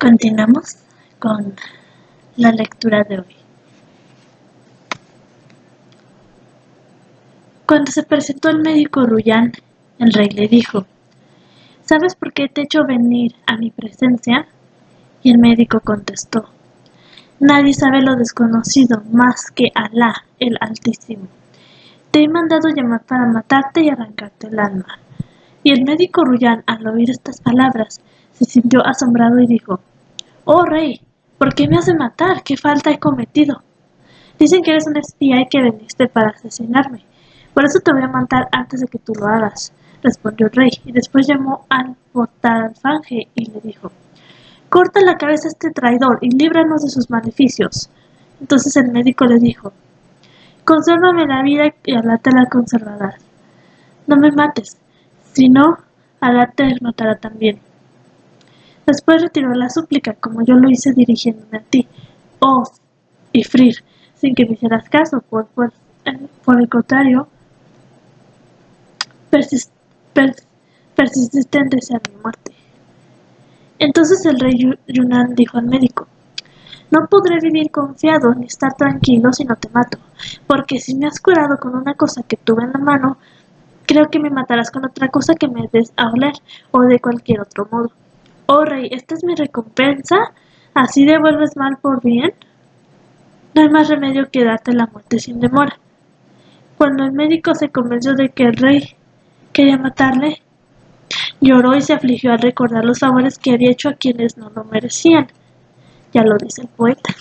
Continuamos con la lectura de hoy. Cuando se presentó el médico Ruyán, el rey le dijo: ¿Sabes por qué te he hecho venir a mi presencia? Y el médico contestó: Nadie sabe lo desconocido más que Alá, el Altísimo. Te he mandado llamar para matarte y arrancarte el alma. Y el médico Ruyán, al oír estas palabras, se sintió asombrado y dijo: Oh rey, ¿por qué me has de matar? ¿Qué falta he cometido? Dicen que eres un espía y que viniste para asesinarme. Por eso te voy a matar antes de que tú lo hagas, respondió el rey, y después llamó al portaalfanje y le dijo: Corta la cabeza a este traidor y líbranos de sus maleficios. Entonces el médico le dijo: Consérvame la vida y Alá te la conservará. No me mates, si no, Alá te matará también. Después retiró la súplica, como yo lo hice dirigiéndome a ti, oh Ifrir, sin que me hicieras caso, por el contrario, persis, pers, persististe en desear mi muerte. Entonces el rey Yunnan dijo al médico: No podré vivir confiado ni estar tranquilo si no te mato, porque si me has curado con una cosa que tuve en la mano, creo que me matarás con otra cosa que me des a oler, o de cualquier otro modo. Oh rey, ¿esta es mi recompensa? ¿Así devuelves mal por bien? No hay más remedio que darte la muerte sin demora. Cuando el médico se convenció de que el rey quería matarle, lloró y se afligió al recordar los favores que había hecho a quienes no lo merecían. Ya lo dice el poeta.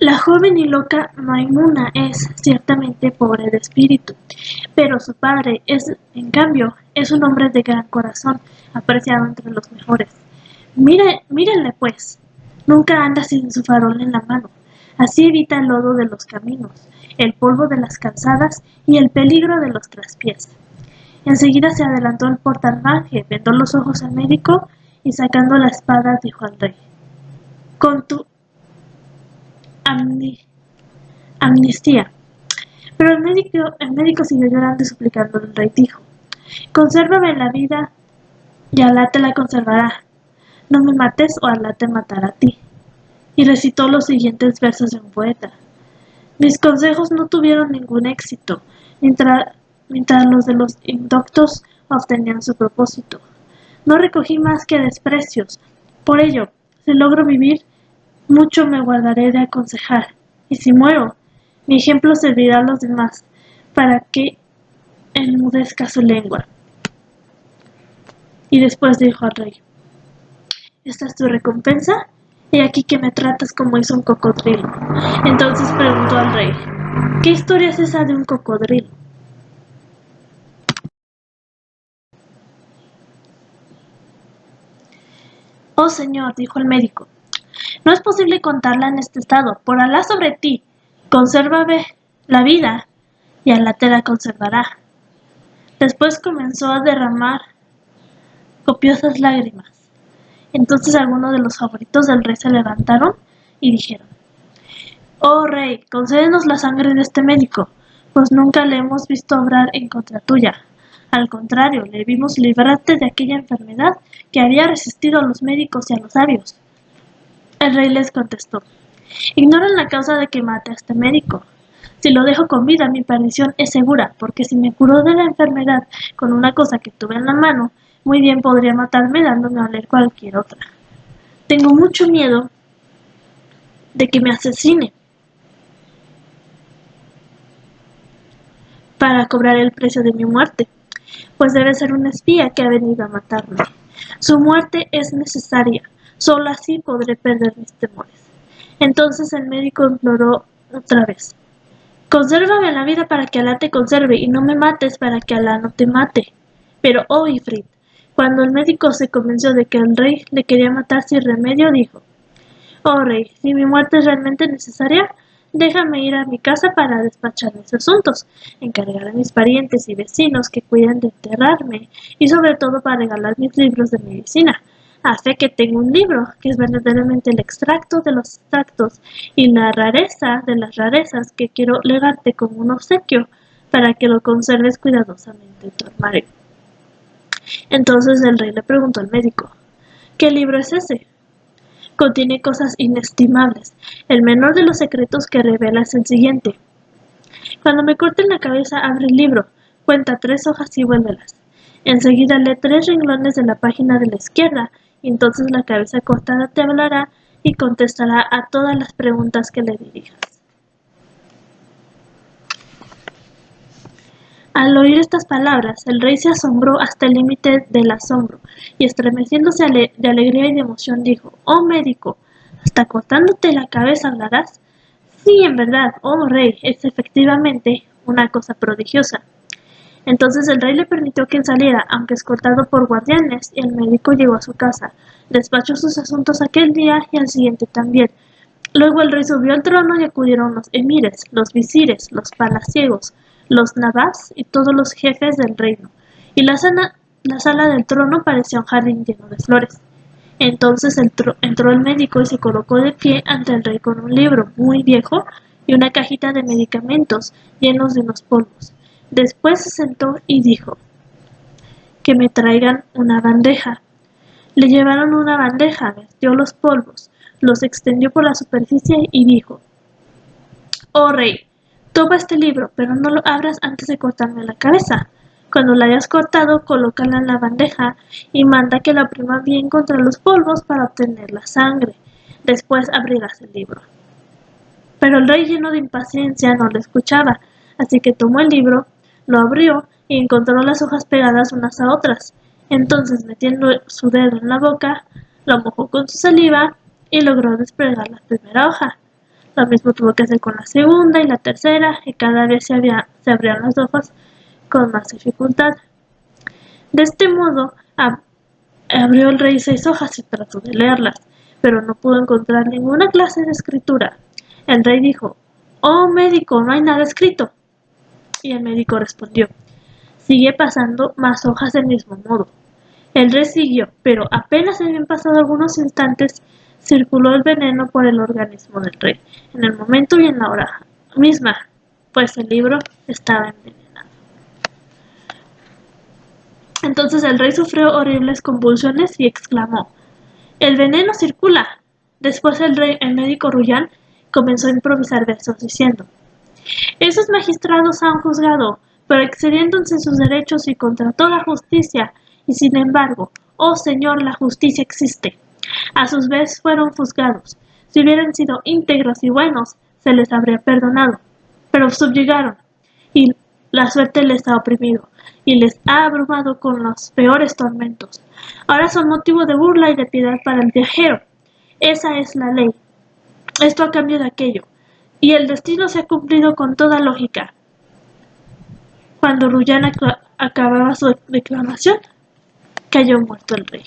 La joven y loca Maimuna es ciertamente pobre de espíritu, pero su padre en cambio, es un hombre de gran corazón, apreciado entre los mejores. Mírenle pues, nunca anda sin su farol en la mano. Así evita el lodo de los caminos, el polvo de las calzadas y el peligro de los traspiés. Enseguida se adelantó el portaalfanje, vendó los ojos al médico y sacando la espada dijo al rey: Con tu amnistía. Pero el médico siguió llorando y suplicando. El rey dijo: Consérvame la vida y Alá te la conservará. No me mates o Alá te matará a ti. Y recitó los siguientes versos de un poeta: Mis consejos no tuvieron ningún éxito, mientras, mientras los de los indoctos obtenían su propósito. No recogí más que desprecios. Por ello, si logro vivir, mucho me guardaré de aconsejar. Y si muero, mi ejemplo servirá a los demás, para que enmudezca su lengua. Y después dijo al rey: ¿Esta es tu recompensa? He aquí que me tratas como hizo un cocodrilo. Entonces preguntó al rey: ¿Qué historia es esa de un cocodrilo? Oh señor, dijo el médico, no es posible contarla en este estado. Por Alá sobre ti, consérvame la vida y Alá te la conservará. Después comenzó a derramar copiosas lágrimas. Entonces algunos de los favoritos del rey se levantaron y dijeron: Oh rey, concédenos la sangre de este médico, pues nunca le hemos visto obrar en contra tuya. Al contrario, le vimos librarte de aquella enfermedad que había resistido a los médicos y a los sabios. El rey les contestó: Ignoran la causa de que mate a este médico. Si lo dejo con vida, mi perdición es segura, porque si me curó de la enfermedad con una cosa que tuve en la mano, muy bien podría matarme dándome a oler cualquier otra. Tengo mucho miedo de que me asesine para cobrar el precio de mi muerte, pues debe ser un espía que ha venido a matarme. Su muerte es necesaria, solo así podré perder mis temores. Entonces el médico imploró otra vez: Consérvame la vida para que Alá te conserve y no me mates para que Alá no te mate. Pero, oh Ifrit, cuando el médico se convenció de que el rey le quería matar sin remedio, dijo: Oh rey, si mi muerte es realmente necesaria, déjame ir a mi casa para despachar mis asuntos, encargar a mis parientes y vecinos que cuiden de enterrarme, y sobre todo para regalar mis libros de medicina, a fe que tengo un libro que es verdaderamente el extracto de los extractos y la rareza de las rarezas que quiero legarte como un obsequio para que lo conserves cuidadosamente en tu armario. Entonces el rey le preguntó al médico: ¿qué libro es ese? Contiene cosas inestimables. El menor de los secretos que revela es el siguiente: cuando me corten la cabeza, abre el libro, cuenta 3 hojas y vuélvelas. Enseguida lee 3 renglones de la página de la izquierda, y entonces la cabeza cortada te hablará y contestará a todas las preguntas que le dirijas. Al oír estas palabras, el rey se asombró hasta el límite del asombro, y estremeciéndose de alegría y de emoción dijo: «Oh médico, ¿hasta cortándote la cabeza hablarás?». «Sí, en verdad, oh rey, es efectivamente una cosa prodigiosa». Entonces el rey le permitió que saliera, aunque escoltado por guardianes, y el médico llegó a su casa. Despachó sus asuntos aquel día y al siguiente también. Luego el rey subió al trono y acudieron los emires, los visires, los palaciegos, los nabás y todos los jefes del reino. Y la sala del trono parecía un jardín lleno de flores. Entonces entró el médico y se colocó de pie ante el rey con un libro muy viejo y una cajita de medicamentos llenos de unos polvos. Después se sentó y dijo: «que me traigan una bandeja». Le llevaron una bandeja, vertió los polvos, los extendió por la superficie y dijo: «Oh rey, toma este libro, pero no lo abras antes de cortarme la cabeza. Cuando la hayas cortado, colócala en la bandeja y manda que la oprima bien contra los polvos para obtener la sangre. Después abrirás el libro». Pero el rey, lleno de impaciencia, no le escuchaba, así que tomó el libro, lo abrió y encontró las hojas pegadas unas a otras. Entonces, metiendo su dedo en la boca, lo mojó con su saliva y logró despegar la primera hoja. Lo mismo tuvo que hacer con la segunda y la tercera, y cada vez se abrían las hojas con más dificultad. De este modo, abrió el rey 6 hojas y trató de leerlas, pero no pudo encontrar ninguna clase de escritura. El rey dijo: «Oh médico, no hay nada escrito». Y el médico respondió: «Sigue pasando más hojas del mismo modo». El rey siguió, pero apenas habían pasado algunos instantes, circuló el veneno por el organismo del rey, en el momento y en la hora misma, pues el libro estaba envenenado. Entonces el rey sufrió horribles convulsiones y exclamó: «¡El veneno circula!». Después el médico Ruyán comenzó a improvisar versos diciendo: «Esos magistrados han juzgado, pero excediéndose en sus derechos y contra toda justicia, y sin embargo, oh Señor, la justicia existe. A sus vez fueron juzgados. Si hubieran sido íntegros y buenos, se les habría perdonado. Pero subyugaron, y la suerte les ha oprimido, y les ha abrumado con los peores tormentos. Ahora son motivo de burla y de piedad para el viajero. Esa es la ley. Esto a cambio de aquello. Y el destino se ha cumplido con toda lógica». Cuando Ruyán acababa su declamación, cayó muerto el rey.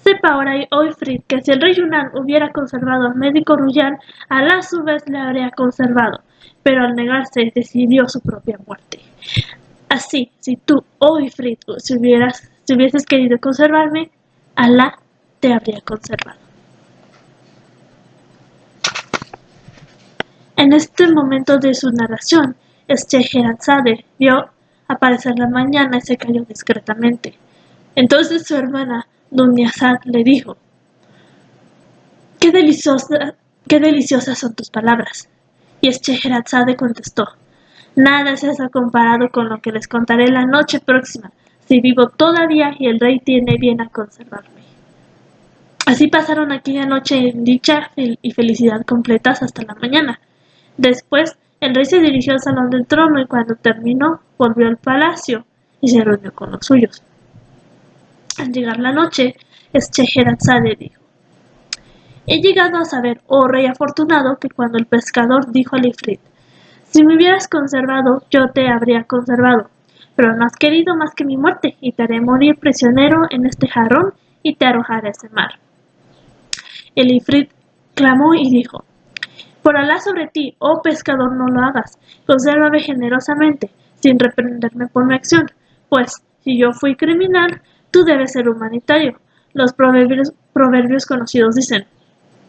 Sepa ahora, Oifrid, que si el rey Yunnan hubiera conservado al médico Ruyán, Alá a su vez le habría conservado, pero al negarse decidió su propia muerte. Así, si tú, Oifrid, si hubieses querido conservarme, Alá te habría conservado. En este momento de su narración, Scheherazade vio aparecer la mañana y se calló discretamente. Entonces su hermana, Dunyazad, le dijo: qué deliciosas son tus palabras». Y Scheherazade contestó: «Nada es eso comparado con lo que les contaré la noche próxima, si vivo todavía y el rey tiene bien a conservarme». Así pasaron aquella noche en dicha y felicidad completas hasta la mañana. Después, el rey se dirigió al salón del trono y cuando terminó, volvió al palacio y se reunió con los suyos. Al llegar la noche, Scheherazade dijo: «He llegado a saber, oh rey afortunado, que cuando el pescador dijo al Ifrit: si me hubieras conservado, yo te habría conservado, pero no has querido más que mi muerte, y te haré morir prisionero en este jarrón y te arrojaré a ese mar». El Ifrit clamó y dijo: «Por Alá sobre ti, oh pescador, no lo hagas. Consérvame generosamente, sin reprenderme por mi acción, pues, si yo fui criminal, tú debes ser humanitario. Los proverbios conocidos dicen: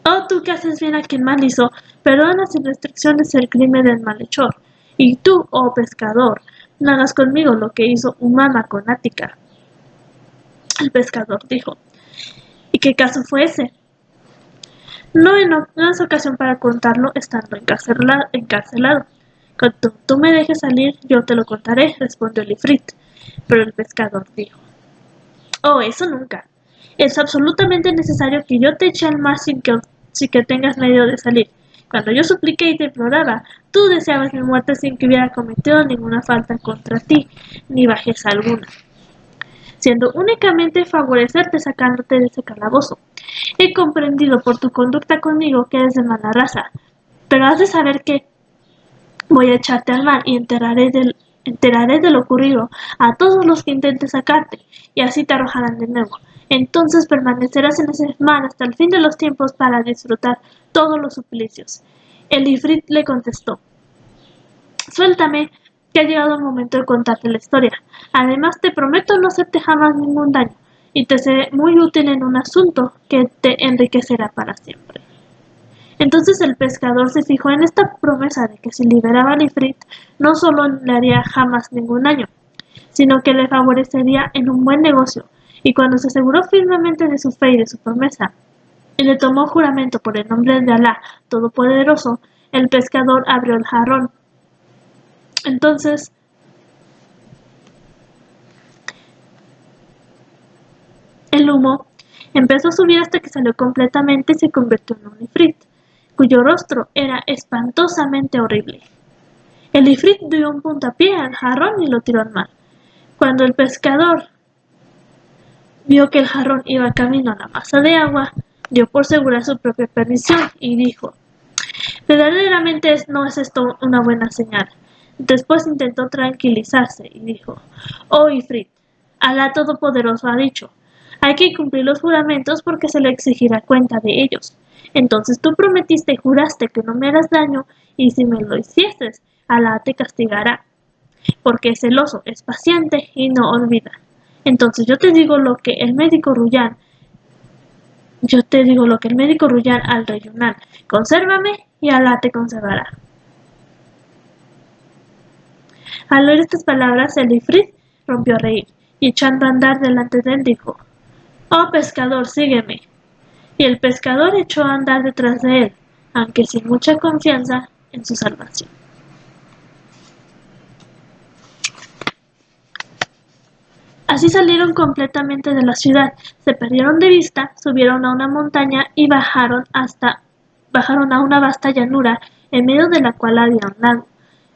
oh tú que haces bien a quien mal hizo, perdona sin restricciones el crimen del malhechor, Y tú, oh pescador, no hagas conmigo lo que hizo Umama con Ática. El pescador dijo: ¿Y qué caso fue ese? No es ocasión para contarlo estando encarcelado. Cuando tú me dejes salir, yo te lo contaré, respondió el ifrit. Pero el pescador dijo: Oh, eso nunca. Es absolutamente necesario que yo te eche al mar sin que tengas medio de salir. Cuando yo supliqué y te imploraba, tú deseabas mi muerte sin que hubiera cometido ninguna falta contra ti, ni bajeza alguna, siendo únicamente favorecerte sacándote de ese calabozo. He comprendido por tu conducta conmigo que eres de mala raza, pero has de saber que voy a echarte al mar y enteraré de lo ocurrido a todos los que intenten sacarte, y así te arrojarán de nuevo. Entonces permanecerás en ese mar hasta el fin de los tiempos para disfrutar todos los suplicios. El ifrit le contestó: Suéltame, que ha llegado el momento de contarte la historia. Además te prometo no hacerte jamás ningún daño, y te seré muy útil en un asunto que te enriquecerá para siempre. Entonces el pescador se fijó en esta promesa de que si liberaba al ifrit, no solo le haría jamás ningún daño, sino que le favorecería en un buen negocio, y cuando se aseguró firmemente de su fe y de su promesa, y le tomó juramento por el nombre de Alá Todopoderoso, el pescador abrió el jarrón. Entonces el humo empezó a subir hasta que salió completamente y se convirtió en un ifrit, cuyo rostro era espantosamente horrible. El ifrit dio un puntapié al jarrón y lo tiró al mar. Cuando el pescador vio que el jarrón iba camino a la masa de agua, dio por segura su propia perdición y dijo: Verdaderamente no es esto una buena señal. Después intentó tranquilizarse y dijo: Oh ifrit, Alá Todopoderoso ha dicho: hay que cumplir los juramentos porque se le exigirá cuenta de ellos. Entonces tú prometiste y juraste que no me harás daño, y si me lo hicieses, Alá te castigará, porque es celoso, es paciente y no olvida. Entonces yo te digo lo que el médico Ruyán al rey Yunnan: consérvame y Alá te conservará. Al oír estas palabras, el ifrit rompió a reír, y echando a andar delante de él dijo: Oh pescador, sígueme. Y el pescador echó a andar detrás de él, aunque sin mucha confianza en su salvación. Así salieron completamente de la ciudad, se perdieron de vista, subieron a una montaña y bajaron a una vasta llanura, en medio de la cual había un lago.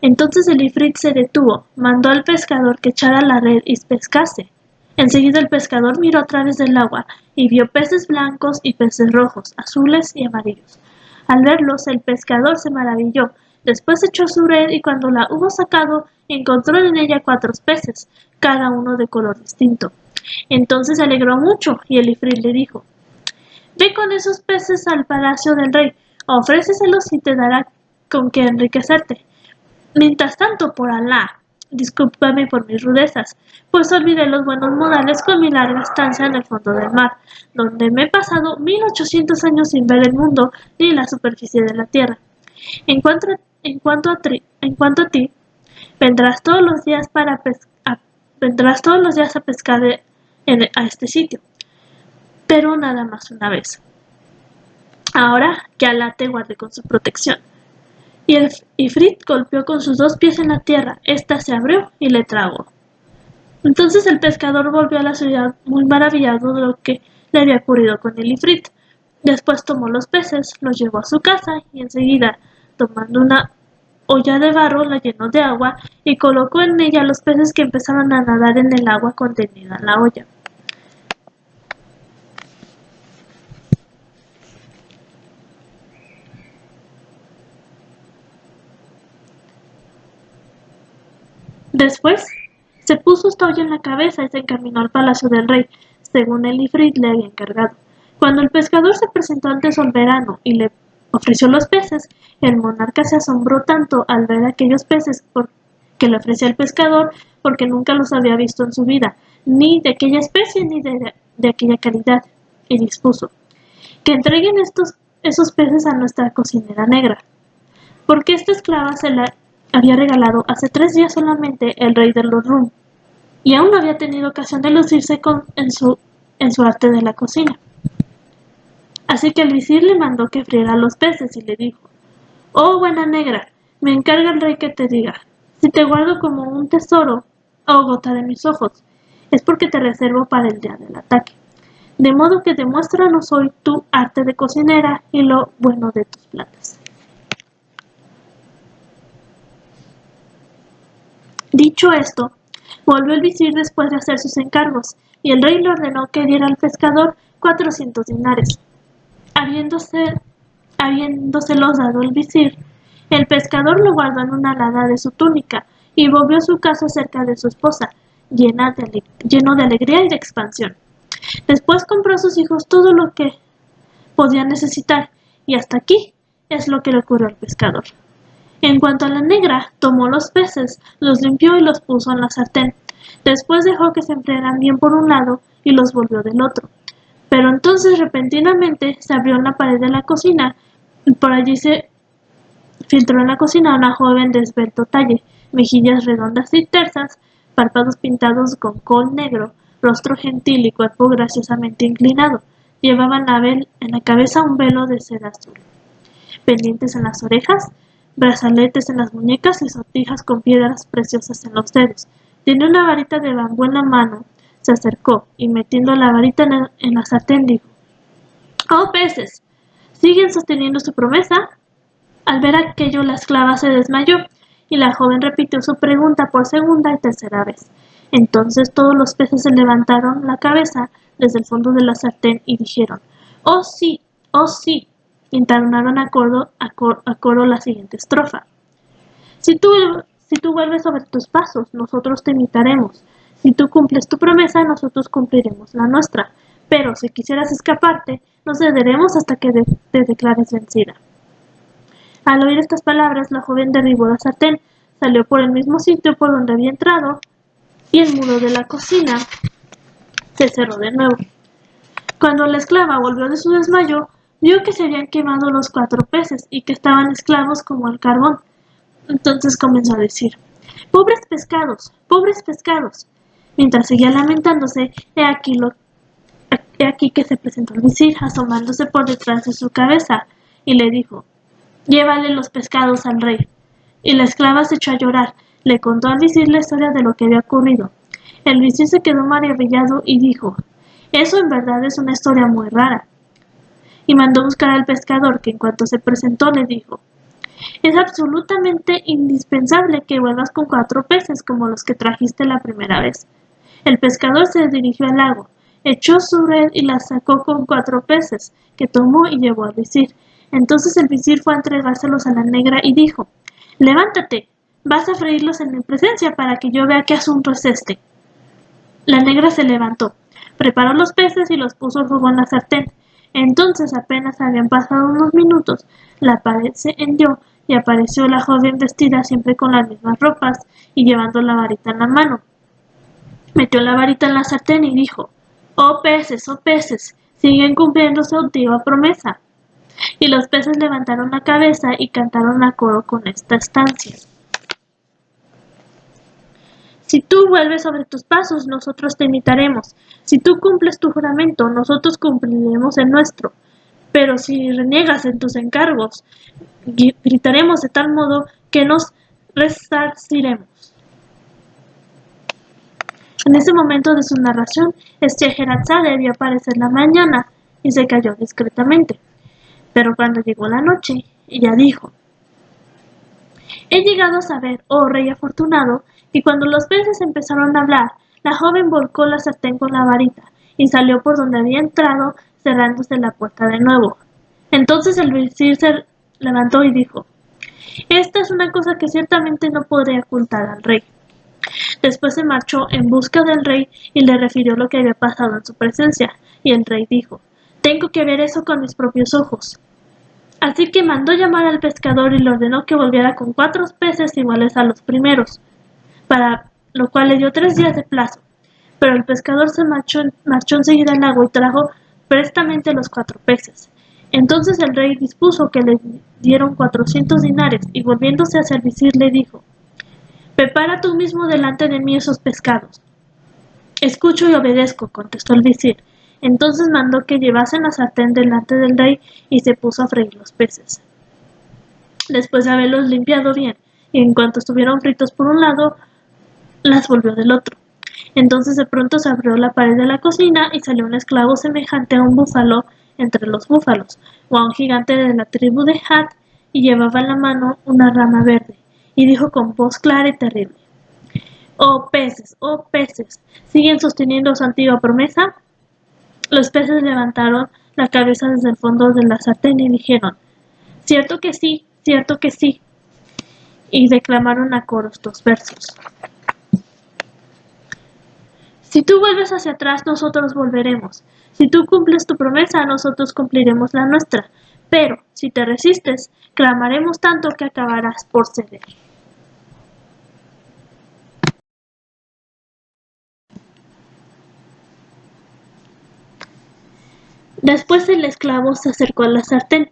Entonces el ifrit se detuvo, mandó al pescador que echara la red y pescase. Enseguida el pescador miró a través del agua y vio peces blancos y peces rojos, azules y amarillos. Al verlos, el pescador se maravilló. Después echó su red y cuando la hubo sacado, encontró en ella 4 peces, cada uno de color distinto. Entonces se alegró mucho y el ifrit le dijo: Ve con esos peces al palacio del rey, ofréceselos y te dará con qué enriquecerte. Mientras tanto, por Alá, discúlpame por mis rudezas, pues olvidé los buenos modales con mi larga estancia en el fondo del mar, donde me he pasado 1800 años sin ver el mundo ni la superficie de la tierra. En cuanto a ti, vendrás todos los días a pescar a este sitio, pero nada más una vez. Ahora que Alá te guarde con su protección. Y el ifrit golpeó con sus 2 pies en la tierra, ésta se abrió y le tragó. Entonces el pescador volvió a la ciudad muy maravillado de lo que le había ocurrido con el ifrit. Después tomó los peces, los llevó a su casa y enseguida, tomando una olla de barro, la llenó de agua y colocó en ella los peces que empezaron a nadar en el agua contenida en la olla. Después se puso esta olla en la cabeza y se encaminó al palacio del rey, según el ifrit le había encargado. Cuando el pescador se presentó ante el soberano y le ofreció los peces, el monarca se asombró tanto al ver aquellos peces que le ofrecía el pescador, porque nunca los había visto en su vida, ni de aquella especie ni de aquella calidad, y dispuso: que entreguen esos peces a nuestra cocinera negra, porque esta esclava había regalado hace 3 días solamente el rey de los Rum, y aún no había tenido ocasión de lucirse en su arte de la cocina. Así que el visir le mandó que friera los peces y le dijo: «Oh, buena negra, me encarga el rey que te diga, si te guardo como un tesoro, oh gota de mis ojos, es porque te reservo para el día del ataque. De modo que demuéstranos hoy tu arte de cocinera y lo bueno de tus platos». Dicho esto, volvió el visir después de hacer sus encargos, y el rey le ordenó que diera al pescador 400 dinares. Habiéndoselos dado el visir, el pescador lo guardó en una alada de su túnica y volvió a su casa cerca de su esposa, lleno de alegría y de expansión. Después compró a sus hijos todo lo que podían necesitar, y hasta aquí es lo que le ocurrió al pescador. En cuanto a la negra, tomó los peces, los limpió y los puso en la sartén. Después dejó que se enfriaran bien por un lado y los volvió del otro. Pero entonces repentinamente se abrió en la pared de la cocina y por allí se filtró en la cocina una joven de esbelto talle, mejillas redondas y tersas, párpados pintados con col negro, rostro gentil y cuerpo graciosamente inclinado. Llevaba en la cabeza un velo de seda azul, pendientes en las orejas, brazaletes en las muñecas y sortijas con piedras preciosas en los dedos. Tenía una varita de bambú en la mano. Se acercó y metiendo la varita en la sartén dijo: «¡Oh, peces! ¿Siguen sosteniendo su promesa?». Al ver aquello, la esclava se desmayó, y la joven repitió su pregunta por segunda y tercera vez. Entonces todos los peces se levantaron la cabeza desde el fondo de la sartén y dijeron: «¡Oh, sí! ¡Oh, sí!». Y entonaron a coro la siguiente estrofa: Si tú vuelves sobre tus pasos, nosotros te imitaremos. Si tú cumples tu promesa, nosotros cumpliremos la nuestra. Pero si quisieras escaparte, no cederemos hasta que te declares vencida». Al oír estas palabras, la joven derribó la sartén, salió por el mismo sitio por donde había entrado, y el muro de la cocina se cerró de nuevo. Cuando la esclava volvió de su desmayo, vio que se habían quemado los 4 peces y que estaban esclavos como el carbón. Entonces comenzó a decir: «¡Pobres pescados! ¡Pobres pescados!». Mientras seguía lamentándose, he aquí que se presentó el visir asomándose por detrás de su cabeza y le dijo: «Llévale los pescados al rey». Y la esclava se echó a llorar. Le contó al visir la historia de lo que había ocurrido. El visir se quedó maravillado y dijo: «Eso en verdad es una historia muy rara». Y mandó buscar al pescador, que en cuanto se presentó le dijo: «Es absolutamente indispensable que vuelvas con 4 peces como los que trajiste la primera vez». El pescador se dirigió al lago, echó su red y la sacó con 4 peces, que tomó y llevó al visir. Entonces el visir fue a entregárselos a la negra y dijo: «Levántate, vas a freírlos en mi presencia para que yo vea qué asunto es este». La negra se levantó, preparó los peces y los puso al fuego en la sartén. Entonces, apenas habían pasado unos minutos, la pared se hendió y apareció la joven vestida siempre con las mismas ropas y llevando la varita en la mano. Metió la varita en la sartén y dijo: oh peces, siguen cumpliendo su antigua promesa». Y los peces levantaron la cabeza y cantaron a coro con esta estancia: Si tú vuelves sobre tus pasos, nosotros te imitaremos. Si tú cumples tu juramento, nosotros cumpliremos el nuestro. Pero si reniegas en tus encargos, gritaremos de tal modo que nos resarciremos. En ese momento de su narración, Scheherazade vio aparecer la mañana y se calló discretamente. Pero cuando llegó la noche, ella dijo: he llegado a saber, oh rey afortunado, que cuando los peces empezaron a hablar, la joven volcó la sartén con la varita y salió por donde había entrado, cerrándose la puerta de nuevo. Entonces el visir se levantó y dijo: esta es una cosa que ciertamente no podré ocultar al rey. Después se marchó en busca del rey y le refirió lo que había pasado en su presencia, y el rey dijo: tengo que ver eso con mis propios ojos. Así que mandó llamar al pescador y le ordenó que volviera con 4 peces iguales a los primeros, para lo cual le dio 3 días de plazo. Pero el pescador se marchó enseguida al lago y trajo prestamente los 4 peces. Entonces el rey dispuso que le dieron 400 dinares, y volviéndose hacia el visir le dijo: «Prepara tú mismo delante de mí esos pescados». «Escucho y obedezco», contestó el visir. Entonces mandó que llevasen la sartén delante del rey y se puso a freír los peces. Después de haberlos limpiado bien, y en cuanto estuvieron fritos por un lado, las volvió del otro. Entonces de pronto se abrió la pared de la cocina y salió un esclavo semejante a un búfalo entre los búfalos, o a un gigante de la tribu de Gad, y llevaba en la mano una rama verde, y dijo con voz clara y terrible: oh peces, ¿siguen sosteniendo su antigua promesa? Los peces levantaron la cabeza desde el fondo de la sartén y dijeron: cierto que sí, y declamaron a coro estos versos: Si tú vuelves hacia atrás, nosotros volveremos. Si tú cumples tu promesa, nosotros cumpliremos la nuestra. Pero, si te resistes, clamaremos tanto que acabarás por ceder. Después el esclavo se acercó a la sartén,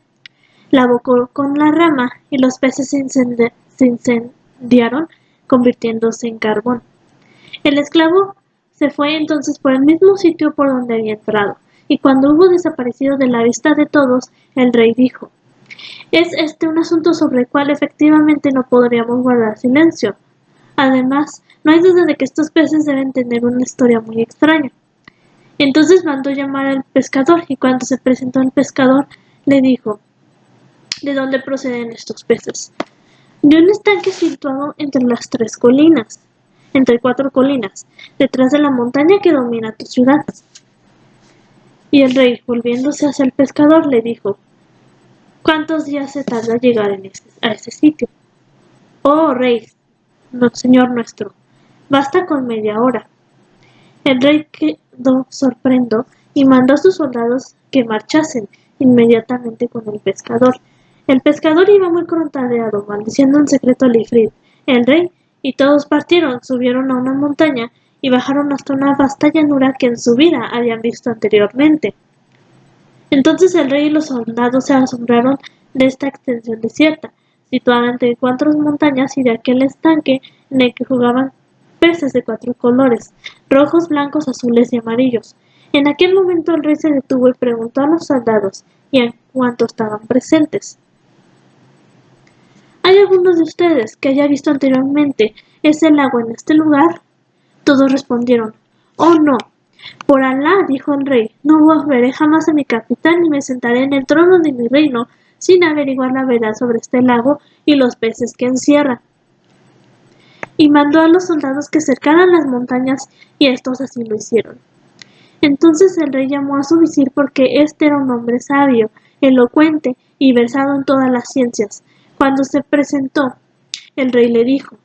la abocó con la rama y los peces se incendiaron, convirtiéndose en carbón. El esclavo se fue entonces por el mismo sitio por donde había entrado, y cuando hubo desaparecido de la vista de todos, el rey dijo: «Es este un asunto sobre el cual efectivamente no podríamos guardar silencio. Además, no hay duda de que estos peces deben tener una historia muy extraña». Entonces mandó llamar al pescador, y cuando se presentó el pescador, le dijo: «¿De dónde proceden estos peces?». «De un estanque situado entre cuatro colinas, detrás de la montaña que domina tu ciudad». Y el rey, volviéndose hacia el pescador, le dijo: «¿Cuántos días se tarda llegar a ese sitio?». «Oh, rey, no, señor nuestro, basta con media hora». El rey quedó sorprendido y mandó a sus soldados que marchasen inmediatamente con el pescador. El pescador iba muy contrariado, maldiciendo en secreto al Ifrit, el rey, y todos partieron, subieron a una montaña y bajaron hasta una vasta llanura que en su vida habían visto anteriormente. Entonces el rey y los soldados se asombraron de esta extensión desierta, situada entre cuatro montañas, y de aquel estanque en el que jugaban peces de cuatro colores: rojos, blancos, azules y amarillos. En aquel momento el rey se detuvo y preguntó a los soldados y a cuantos estaban presentes: ¿hay alguno de ustedes que haya visto anteriormente ese lago en este lugar? Todos respondieron: «Oh, no». «Por Alá», dijo el rey, «no volveré jamás a mi capital ni me sentaré en el trono de mi reino sin averiguar la verdad sobre este lago y los peces que encierra». Y mandó a los soldados que cercaran las montañas, y estos así lo hicieron. Entonces el rey llamó a su visir, porque éste era un hombre sabio, elocuente y versado en todas las ciencias. Cuando se presentó, el rey le dijo: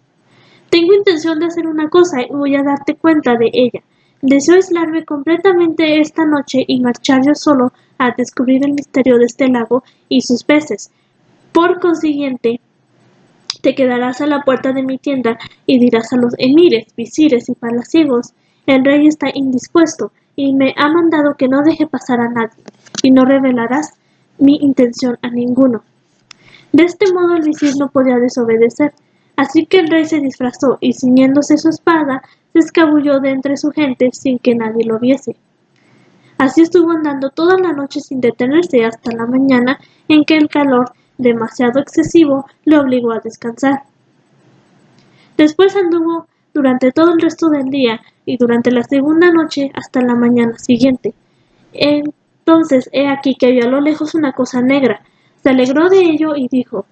«Tengo intención de hacer una cosa y voy a darte cuenta de ella. Deseo aislarme completamente esta noche y marchar yo solo a descubrir el misterio de este lago y sus peces. Por consiguiente, te quedarás a la puerta de mi tienda y dirás a los emires, visires y palaciegos: el rey está indispuesto y me ha mandado que no deje pasar a nadie, y no revelarás mi intención a ninguno». De este modo el visir no podía desobedecer, así que el rey se disfrazó y, ciñéndose su espada, se escabulló de entre su gente sin que nadie lo viese. Así estuvo andando toda la noche sin detenerse hasta la mañana, en que el calor, demasiado excesivo, le obligó a descansar. Después anduvo durante todo el resto del día y durante la segunda noche hasta la mañana siguiente. Entonces he aquí que vio a lo lejos una cosa negra. Se alegró de ello y dijo: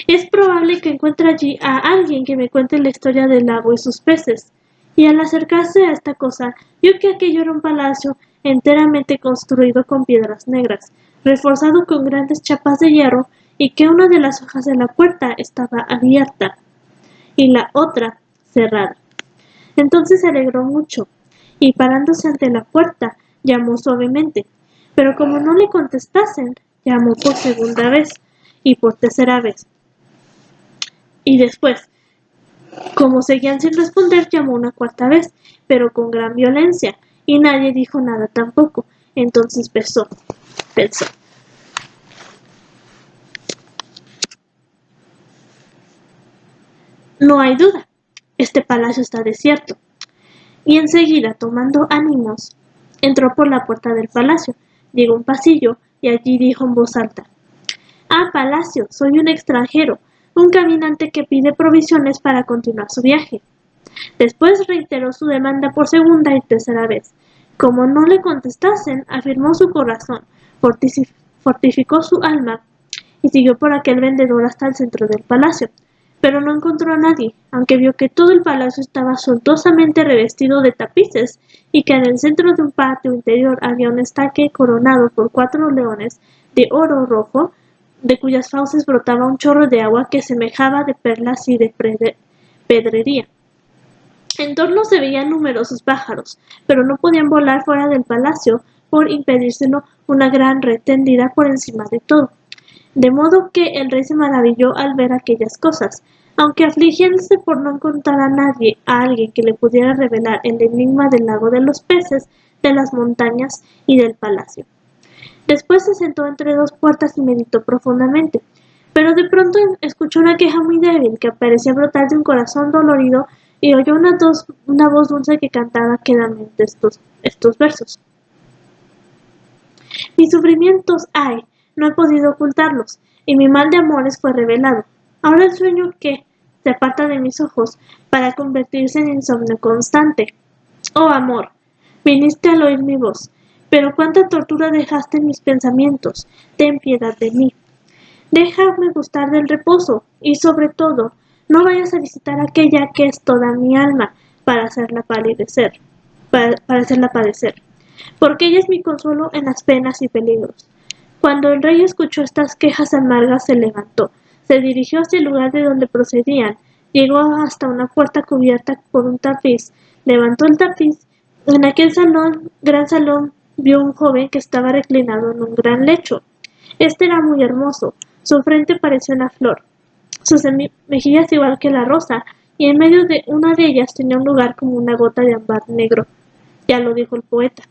«Es probable que encuentre allí a alguien que me cuente la historia del lago y sus peces». Y al acercarse a esta cosa, vio que aquello era un palacio enteramente construido con piedras negras, reforzado con grandes chapas de hierro, y que una de las hojas de la puerta estaba abierta y la otra cerrada. Entonces se alegró mucho, y parándose ante la puerta, llamó suavemente, pero como no le contestasen, llamó por segunda vez y por tercera vez. Y después, como seguían sin responder, llamó una cuarta vez, pero con gran violencia, y nadie dijo nada tampoco. Entonces pensó: No hay duda, este palacio está desierto. Y enseguida, tomando ánimos, entró por la puerta del palacio, llegó a un pasillo y allí dijo en voz alta: «Ah, palacio, soy un extranjero, un caminante que pide provisiones para continuar su viaje». Después reiteró su demanda por segunda y tercera vez. Como no le contestasen, afirmó su corazón, fortificó su alma y siguió por aquel vendedor hasta el centro del palacio. Pero no encontró a nadie, aunque vio que todo el palacio estaba suntuosamente revestido de tapices y que en el centro de un patio interior había un estanque coronado por 4 leones de oro rojo, de cuyas fauces brotaba un chorro de agua que semejaba de perlas y de pedrería. En torno se veían numerosos pájaros, pero no podían volar fuera del palacio por impedírselo una gran red tendida por encima de todo. De modo que el rey se maravilló al ver aquellas cosas, aunque afligiéndose por no encontrar a alguien que le pudiera revelar el enigma del lago de los peces, de las montañas y del palacio. Después se sentó entre 2 puertas y meditó profundamente, pero de pronto escuchó una queja muy débil que parecía brotar de un corazón dolorido y oyó una voz dulce que cantaba quedamente estos versos: «Mis sufrimientos hay, no he podido ocultarlos, y mi mal de amores fue revelado. Ahora el sueño que se aparta de mis ojos para convertirse en insomnio constante. Oh amor, viniste al oír mi voz, pero cuánta tortura dejaste en mis pensamientos. Ten piedad de mí. Déjame gustar del reposo, y sobre todo, no vayas a visitar a aquella que es toda mi alma para hacerla padecer, porque ella es mi consuelo en las penas y peligros». Cuando el rey escuchó estas quejas amargas, se levantó, se dirigió hacia el lugar de donde procedían, llegó hasta una puerta cubierta por un tapiz, levantó el tapiz. En aquel gran salón, vio un joven que estaba reclinado en un gran lecho. Este era muy hermoso, su frente parecía una flor, sus mejillas igual que la rosa, y en medio de una de ellas tenía un lugar como una gota de ámbar negro. Ya lo dijo el poeta.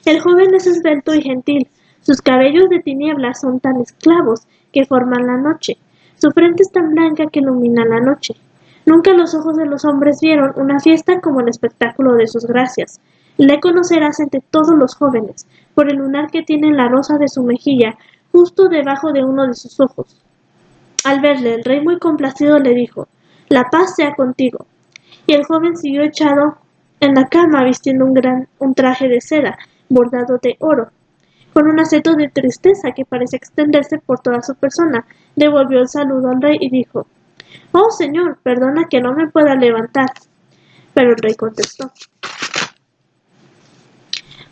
El joven es esbelto y gentil, sus cabellos de tinieblas son tan esclavos que forman la noche, su frente es tan blanca que ilumina la noche. Nunca los ojos de los hombres vieron una fiesta como el espectáculo de sus gracias. Le conocerás entre todos los jóvenes, por el lunar que tiene en la rosa de su mejilla, justo debajo de uno de sus ojos. Al verle, el rey muy complacido le dijo: «La paz sea contigo». Y el joven siguió echado en la cama vistiendo un traje de seda, bordado de oro. Con un acento de tristeza que parecía extenderse por toda su persona, devolvió el saludo al rey y dijo: «Oh, señor, perdona que no me pueda levantar». Pero el rey contestó: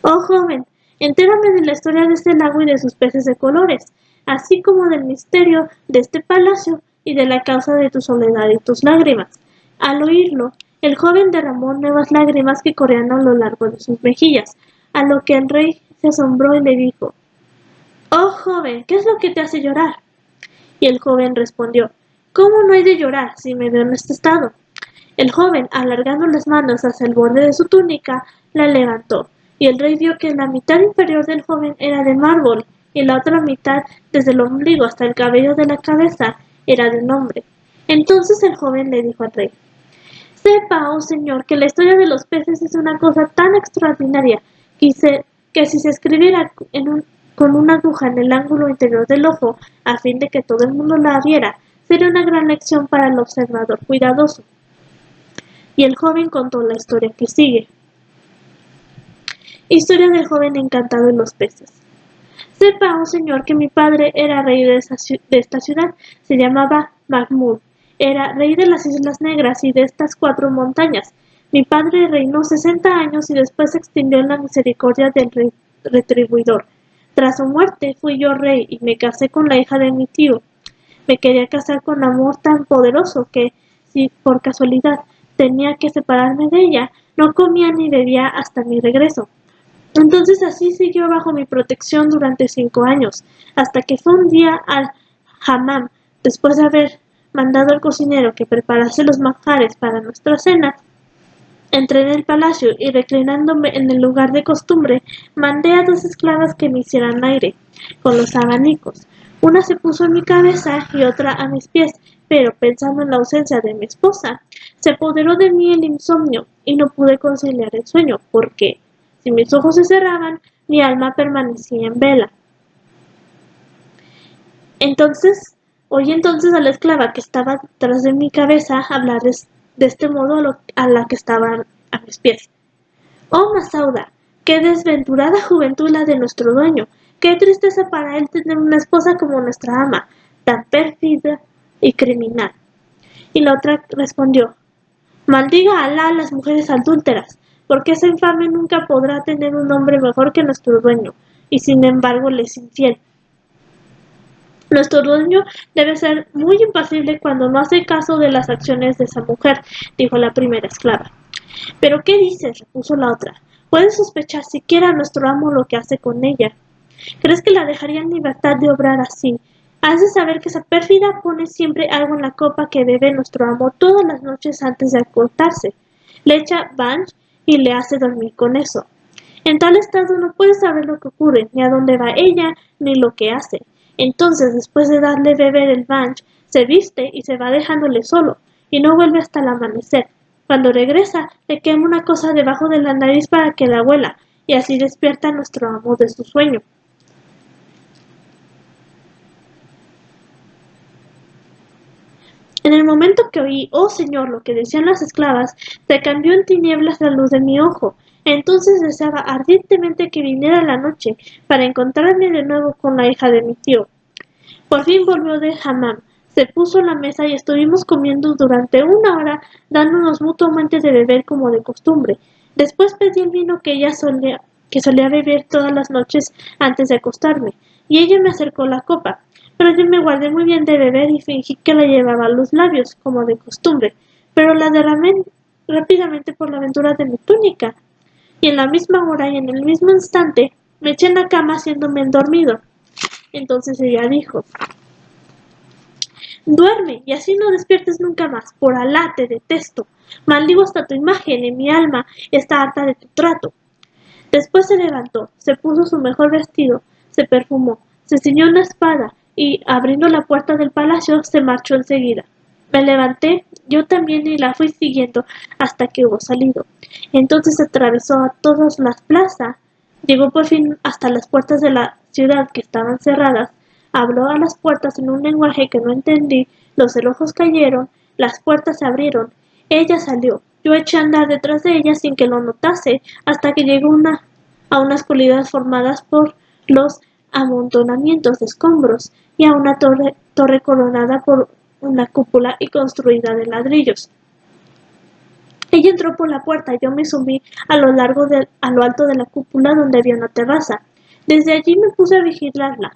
«Oh, joven, entérame de la historia de este lago y de sus peces de colores, así como del misterio de este palacio y de la causa de tu soledad y tus lágrimas». Al oírlo, el joven derramó nuevas lágrimas que corrían a lo largo de sus mejillas, a lo que el rey se asombró y le dijo: «Oh, joven, ¿qué es lo que te hace llorar?». Y el joven respondió: «¿Cómo no he de llorar si me veo en este estado?». El joven, alargando las manos hacia el borde de su túnica, la levantó, y el rey vio que la mitad inferior del joven era de mármol, y la otra mitad, desde el ombligo hasta el cabello de la cabeza, era de un hombre. Entonces el joven le dijo al rey: «Sepa, oh señor, que la historia de los peces es una cosa tan extraordinaria que si se escribiera con una aguja en el ángulo interior del ojo, a fin de que todo el mundo la viera, sería una gran lección para el observador cuidadoso». Y el joven contó la historia que sigue. Historia del joven encantado en los peces. Sepa, oh señor, que mi padre era rey de esta ciudad, se llamaba Mahmud. Era rey de las Islas Negras y de estas 4 montañas. Mi padre reinó 60 años y después se extinguió en la misericordia del rey retribuidor. Tras su muerte fui yo rey y me casé con la hija de mi tío. Me quería casar con amor tan poderoso que, si por casualidad tenía que separarme de ella, no comía ni bebía hasta mi regreso. Entonces así siguió bajo mi protección durante 5 años, hasta que fue un día al hammam, después de haber mandado al cocinero que preparase los manjares para nuestra cena. Entré en el palacio y, reclinándome en el lugar de costumbre, mandé a 2 esclavas que me hicieran aire con los abanicos. Una se puso en mi cabeza y otra a mis pies, pero pensando en la ausencia de mi esposa, se apoderó de mí el insomnio y no pude conciliar el sueño, porque, si mis ojos se cerraban, mi alma permanecía en vela. Oí entonces a la esclava que estaba detrás de mi cabeza hablar de este modo a la que estaban a mis pies. Oh, Masauda, qué desventurada juventud la de nuestro dueño, qué tristeza para él tener una esposa como nuestra ama, tan pérfida y criminal. Y la otra respondió, maldiga a Alá a las mujeres adúlteras, porque esa infame nunca podrá tener un hombre mejor que nuestro dueño, y sin embargo le es infiel. Nuestro dueño debe ser muy impasible cuando no hace caso de las acciones de esa mujer, dijo la primera esclava. ¿Pero qué dices?, repuso la otra. ¿Puedes sospechar siquiera nuestro amo lo que hace con ella? ¿Crees que la dejaría en libertad de obrar así? Has de saber que esa pérfida pone siempre algo en la copa que bebe nuestro amo todas las noches antes de acostarse. Le echa banj y le hace dormir con eso. En tal estado no puede saber lo que ocurre, ni a dónde va ella, ni lo que hace. Entonces, después de darle beber el banj, se viste y se va dejándole solo, y no vuelve hasta el amanecer. Cuando regresa, le quema una cosa debajo de la nariz para que la huela, y así despierta a nuestro amo de su sueño. En el momento que oí, oh Señor, lo que decían las esclavas, se cambió en tinieblas la luz de mi ojo. Entonces deseaba ardientemente que viniera la noche para encontrarme de nuevo con la hija de mi tío. Por fin volvió de Hammam, se puso a la mesa y estuvimos comiendo durante 1 hora, dándonos mutuamente de beber como de costumbre. Después pedí el vino que solía beber todas las noches antes de acostarme, y ella me acercó la copa. Pero yo me guardé muy bien de beber y fingí que la llevaba a los labios, como de costumbre, pero la derramé rápidamente por la abertura de mi túnica, y en la misma hora y en el mismo instante me eché en la cama haciéndome el dormido. Entonces ella dijo, duerme y así no despiertes nunca más, por Alá te detesto, maldigo hasta tu imagen y mi alma está harta de tu trato. Después se levantó, se puso su mejor vestido, se perfumó, se ciñó una espada y, abriendo la puerta del palacio, se marchó enseguida. Me levanté yo también y la fui siguiendo hasta que hubo salido. Entonces atravesó a todas las plazas, llegó por fin hasta las puertas de la ciudad que estaban cerradas, habló a las puertas en un lenguaje que no entendí, los cerrojos cayeron, las puertas se abrieron, ella salió, yo eché a andar detrás de ella sin que lo notase, hasta que llegó a unas colinas formadas por los amontonamientos de escombros y a una torre coronada por una cúpula y construida de ladrillos. Ella entró por la puerta y yo me subí a lo alto de la cúpula donde había una terraza. Desde allí me puse a vigilarla.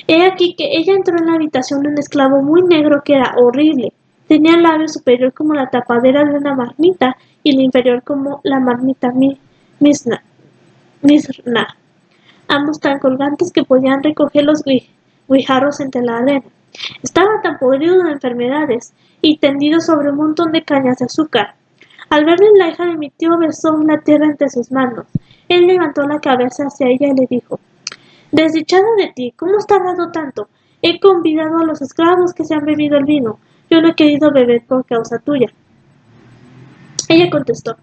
He aquí que ella entró en la habitación de un esclavo muy negro que era horrible. Tenía el labio superior como la tapadera de una marmita y el inferior como la marmita misna, ambos tan colgantes que podían recoger los guijarros entre la arena. Estaba tan podrido de enfermedades y tendido sobre un montón de cañas de azúcar. Al verle, la hija de mi tío besó la tierra entre sus manos. Él levantó la cabeza hacia ella y le dijo, desdichada de ti, ¿cómo has tardado tanto? He convidado a los esclavos que se han bebido el vino. Yo no he querido beber por causa tuya. Ella contestó,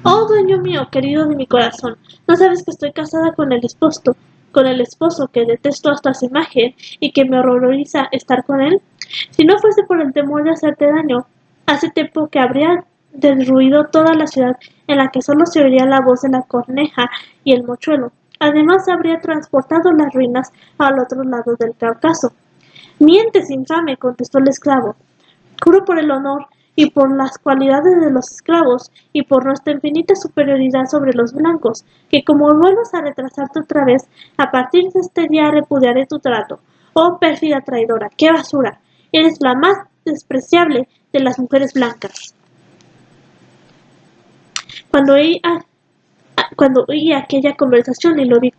oh dueño mío, querido de mi corazón, ¿no sabes que estoy casada con el esposo que detesto hasta su imagen y que me horroriza estar con él? Si no fuese por el temor de hacerte daño, hace tiempo que habría derruido toda la ciudad en la que solo se oiría la voz de la corneja y el mochuelo. Además habría transportado las ruinas al otro lado del Cáucaso. Mientes, infame, contestó el esclavo. Juro por el honor y por las cualidades de los esclavos y por nuestra infinita superioridad sobre los blancos, que como vuelvas a retrasarte otra vez, a partir de este día repudiaré tu trato. Oh pérfida traidora, qué basura, eres la más despreciable de las mujeres blancas. Cuando oí aquella conversación y lo vi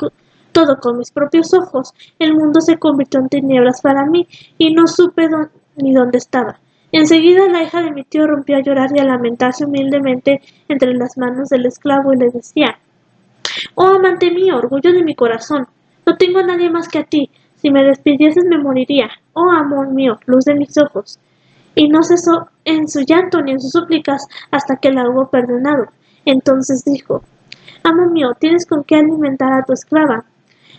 todo con mis propios ojos, el mundo se convirtió en tinieblas para mí y no supe ni dónde estaba. Enseguida la hija de mi tío rompió a llorar y a lamentarse humildemente entre las manos del esclavo y le decía, oh amante mío, orgullo de mi corazón, no tengo a nadie más que a ti, si me despidieses me moriría, oh amor mío, luz de mis ojos. y no cesó en su llanto ni en sus súplicas hasta que la hubo perdonado. Entonces dijo: Amo mío, tienes con qué alimentar a tu esclava.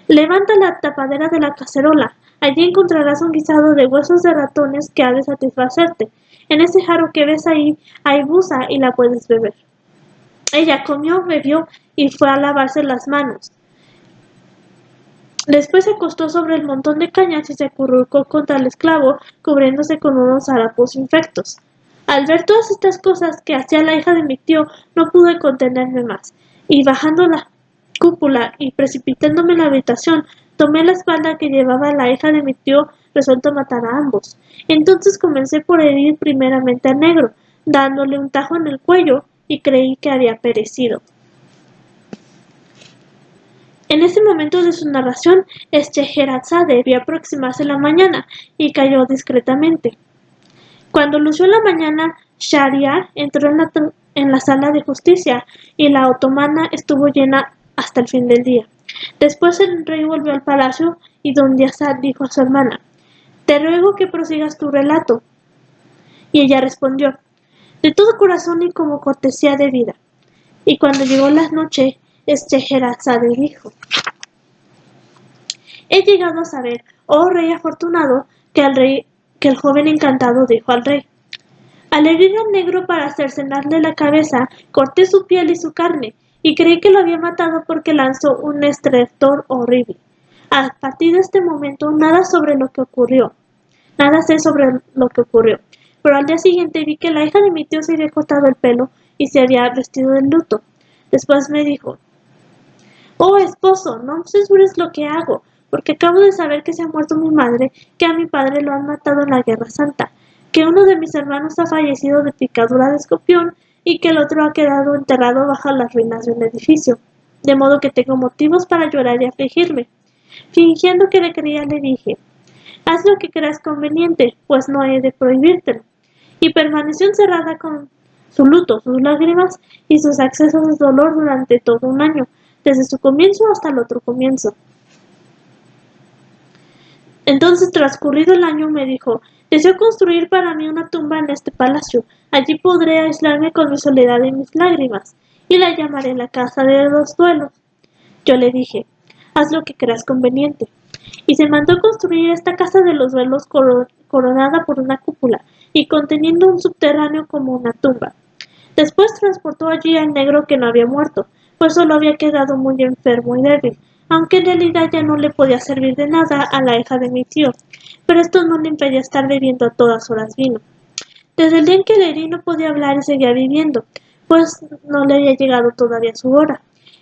Levanta la tapadera de la cacerola. Allí encontrarás un guisado de huesos de ratones que ha de satisfacerte. En ese jarro que ves ahí hay buza y la puedes beber. Ella comió, bebió y fue a lavarse las manos. Después se acostó sobre el montón de cañas y se acurrucó contra el esclavo, cubriéndose con unos harapos infectos. Al ver todas estas cosas que hacía la hija de mi tío, no pude contenerme más, y bajando la cúpula y precipitándome en la habitación, tomé la espalda que llevaba la hija de mi tío, resuelto a matar a ambos. Entonces comencé por herir primeramente al negro, dándole un tajo en el cuello, y creí que había perecido. En ese momento de su narración, Scheherazade vio aproximarse la mañana y cayó discretamente. Cuando lució la mañana, Shahriar entró en la sala de justicia y la otomana estuvo llena hasta el fin del día. Después el rey volvió al palacio y don Díazar dijo a su hermana: «Te ruego que prosigas tu relato». Y ella respondió: «De todo corazón y como cortesía debida». Y cuando llegó la noche, Scheherazade dijo: «He llegado a saber, oh rey afortunado, que el joven encantado dijo al rey: Al herir al negro para cercenarle la cabeza, corté su piel y su carne, y creí que lo había matado porque lanzó un estertor horrible. A partir de este momento, nada sé sobre lo que ocurrió. Pero al día siguiente vi que la hija de mi tío se había cortado el pelo y se había vestido de luto. Después me dijo: «Oh esposo, no censures lo que hago, porque acabo de saber que se ha muerto mi madre, que a mi padre lo han matado en la Guerra Santa, que uno de mis hermanos ha fallecido de picadura de escorpión y que el otro ha quedado enterrado bajo las ruinas de un edificio, de modo que tengo motivos para llorar y afligirme». Fingiendo que le creía, le dije: «Haz lo que creas conveniente, pues no he de prohibírtelo». Y permaneció encerrada con su luto, sus lágrimas y sus accesos de dolor durante todo un año, desde su comienzo hasta el otro comienzo. Entonces, transcurrido el año, me dijo: «Deseo construir para mí una tumba en este palacio. Allí podré aislarme con mi soledad y mis lágrimas, y la llamaré la casa de los duelos». Yo le dije: «Haz lo que creas conveniente». Y se mandó construir esta casa de los duelos coronada por una cúpula y conteniendo un subterráneo como una tumba. Después transportó allí al negro que no había muerto, pues solo había quedado muy enfermo y débil, aunque en realidad ya no le podía servir de nada a la hija de mi tío, pero esto no le impedía estar bebiendo a todas horas vino. Desde el día en que le herí no podía hablar y seguía viviendo, pues no le había llegado todavía su hora.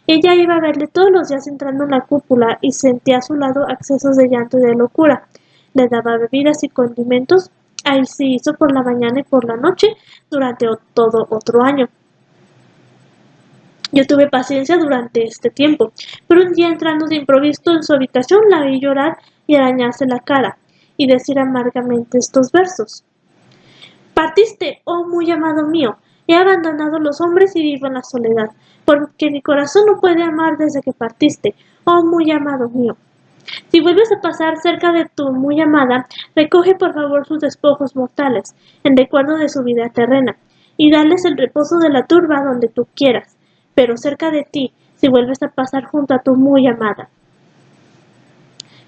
Ella iba a verle todos los días entrando en la cúpula y sentía a su lado accesos de llanto y de locura. Le daba bebidas y condimentos. Ahí se hizo por la mañana y por la noche durante todo otro año. Yo tuve paciencia durante este tiempo, pero un día entrando de improviso en su habitación la vi llorar y arañarse la cara, y decir amargamente estos versos: «Partiste, oh muy amado mío, he abandonado los hombres y vivo en la soledad, porque mi corazón no puede amar desde que partiste, oh muy amado mío. Si vuelves a pasar cerca de tu muy amada, recoge por favor sus despojos mortales, en recuerdo de su vida terrena, y dales el reposo de la turba donde tú quieras, pero cerca de ti, si vuelves a pasar junto a tu muy amada.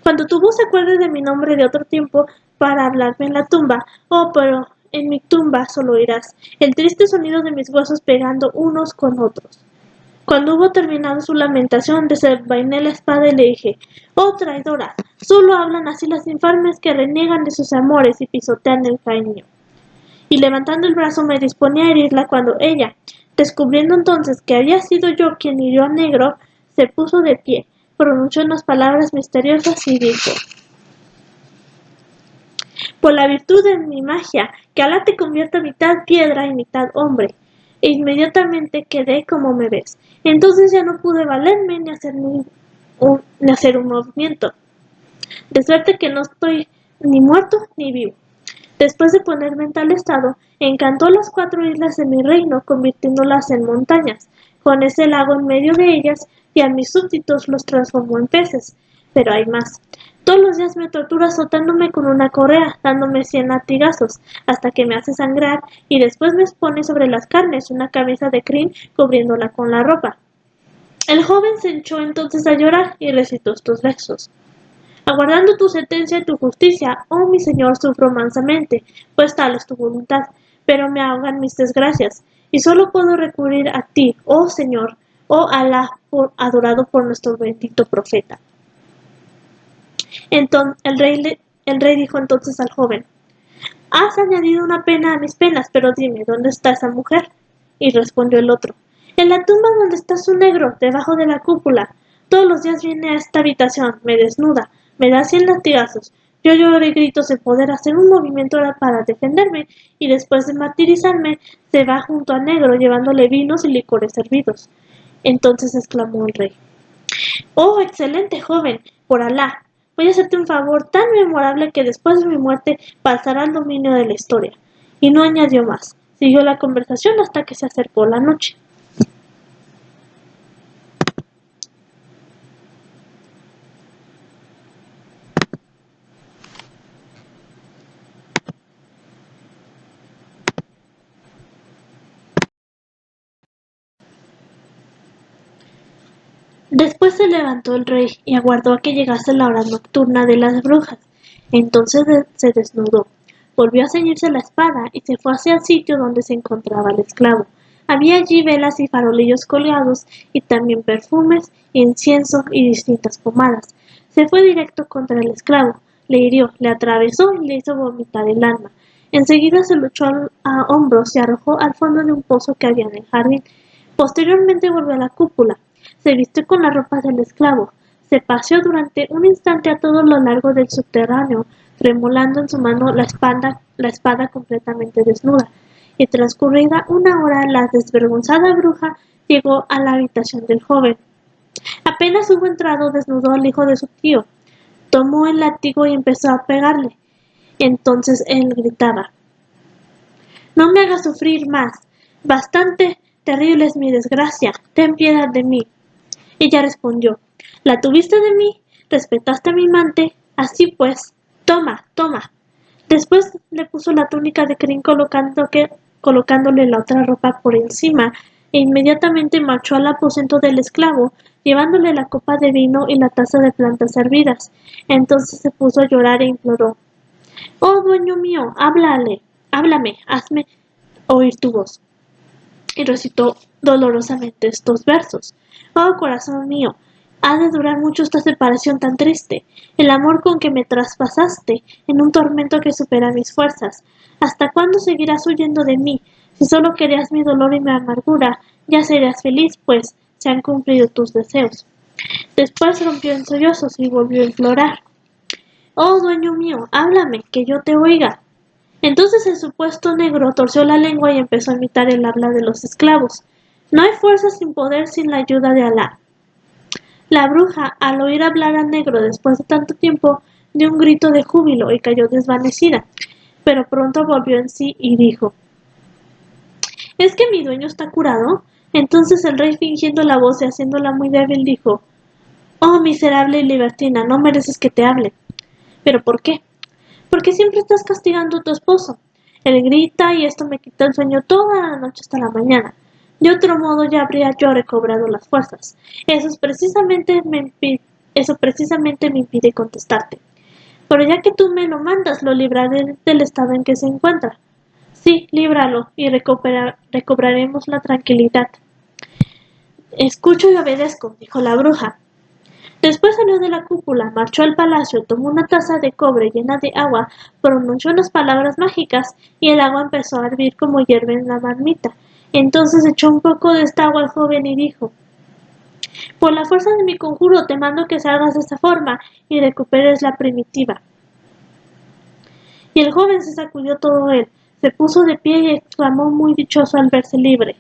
Cuando tu voz se acuerde de mi nombre de otro tiempo para hablarme en la tumba, oh, pero en mi tumba solo oirás el triste sonido de mis huesos pegando unos con otros». Cuando hubo terminado su lamentación, desenvainé la espada y le dije: «Oh traidora, solo hablan así las infames que reniegan de sus amores y pisotean el cariño». Y levantando el brazo me disponía a herirla cuando ella, descubriendo entonces que había sido yo quien hirió al negro, se puso de pie, pronunció unas palabras misteriosas y dijo: «Por la virtud de mi magia, que Alá te convierta mitad piedra y mitad hombre». E inmediatamente quedé como me ves. Entonces ya no pude valerme ni hacer un movimiento, de suerte que no estoy ni muerto ni vivo. Después de ponerme en tal estado, encantó las 4 islas de mi reino, convirtiéndolas en montañas, con ese lago en medio de ellas, y a mis súbditos los transformó en peces. Pero hay más. Todos los días me tortura azotándome con una correa, dándome 100 latigazos, hasta que me hace sangrar, y después me expone sobre las carnes una cabeza de crin cubriéndola con la ropa. El joven se echó entonces a llorar y recitó estos versos. Aguardando tu sentencia y tu justicia, oh mi Señor, sufro mansamente, pues tal es tu voluntad, pero me ahogan mis desgracias, y solo puedo recurrir a ti, oh Señor, oh Alá, adorado por nuestro bendito profeta. Entonces el rey dijo entonces al joven, has añadido una pena a mis penas, pero dime, ¿dónde está esa mujer? Y respondió el otro, en la tumba donde está su negro, debajo de la cúpula. Todos los días viene a esta habitación, me desnuda, me da 100 latigazos. Yo lloro y grito sin poder hacer un movimiento para defenderme, y después de martirizarme, se va junto al negro llevándole vinos y licores servidos. Entonces exclamó el rey, oh, excelente joven, por Alá, voy a hacerte un favor tan memorable que después de mi muerte pasará al dominio de la historia. Y no añadió más. Siguió la conversación hasta que se acercó la noche. Después se levantó el rey y aguardó a que llegase la hora nocturna de las brujas. Entonces se desnudó, volvió a ceñirse la espada y se fue hacia el sitio donde se encontraba el esclavo. Había allí velas y farolillos colgados y también perfumes, incienso y distintas pomadas. Se fue directo contra el esclavo, le hirió, le atravesó y le hizo vomitar el alma. Enseguida se lo echó a hombros y arrojó al fondo de un pozo que había en el jardín. Posteriormente volvió a la cúpula. Se vistió con las ropas del esclavo, se paseó durante un instante a todo lo largo del subterráneo, tremolando en su mano la espada completamente desnuda, y transcurrida una hora la desvergonzada bruja llegó a la habitación del joven. Apenas hubo entrado, desnudó al hijo de su tío, tomó el látigo y empezó a pegarle. Entonces él gritaba, no me hagas sufrir más, bastante terrible es mi desgracia, ten piedad de mí. Ella respondió, la tuviste de mí, respetaste a mi amante, así pues, toma, toma. Después le puso la túnica de crin colocándole la otra ropa por encima, e inmediatamente marchó al aposento del esclavo, llevándole la copa de vino y la taza de plantas hervidas. Entonces se puso a llorar e imploró, oh dueño mío, háblame, hazme oír tu voz. Y recitó dolorosamente estos versos. Oh corazón mío, ha de durar mucho esta separación tan triste, el amor con que me traspasaste, en un tormento que supera mis fuerzas. ¿Hasta cuándo seguirás huyendo de mí? Si solo querías mi dolor y mi amargura, ya serías feliz, pues se han cumplido tus deseos. Después rompió en sollozos y volvió a implorar. Oh dueño mío, háblame, que yo te oiga. Entonces el supuesto negro torció la lengua y empezó a imitar el habla de los esclavos. No hay fuerza sin poder sin la ayuda de Alá. La bruja, al oír hablar al negro después de tanto tiempo, dio un grito de júbilo y cayó desvanecida, pero pronto volvió en sí y dijo, ¿es que mi dueño está curado? Entonces el rey, fingiendo la voz y haciéndola muy débil, dijo, oh miserable y libertina, no mereces que te hable. ¿Pero por qué? Porque siempre estás castigando a tu esposo. Él grita y esto me quita el sueño toda la noche hasta la mañana. De otro modo ya habría yo recobrado las fuerzas. Eso precisamente me impide contestarte. Pero ya que tú me lo mandas, lo libraré del estado en que se encuentra. Sí, líbralo y recobraremos la tranquilidad. Escucho y obedezco, dijo la bruja. Después salió de la cúpula, marchó al palacio, tomó una taza de cobre llena de agua, pronunció unas palabras mágicas y el agua empezó a hervir como hierve en la marmita. Entonces echó un poco de esta agua al joven y dijo, por la fuerza de mi conjuro te mando que salgas de esta forma y recuperes la primitiva. Y el joven se sacudió todo él, se puso de pie y exclamó muy dichoso al verse libre.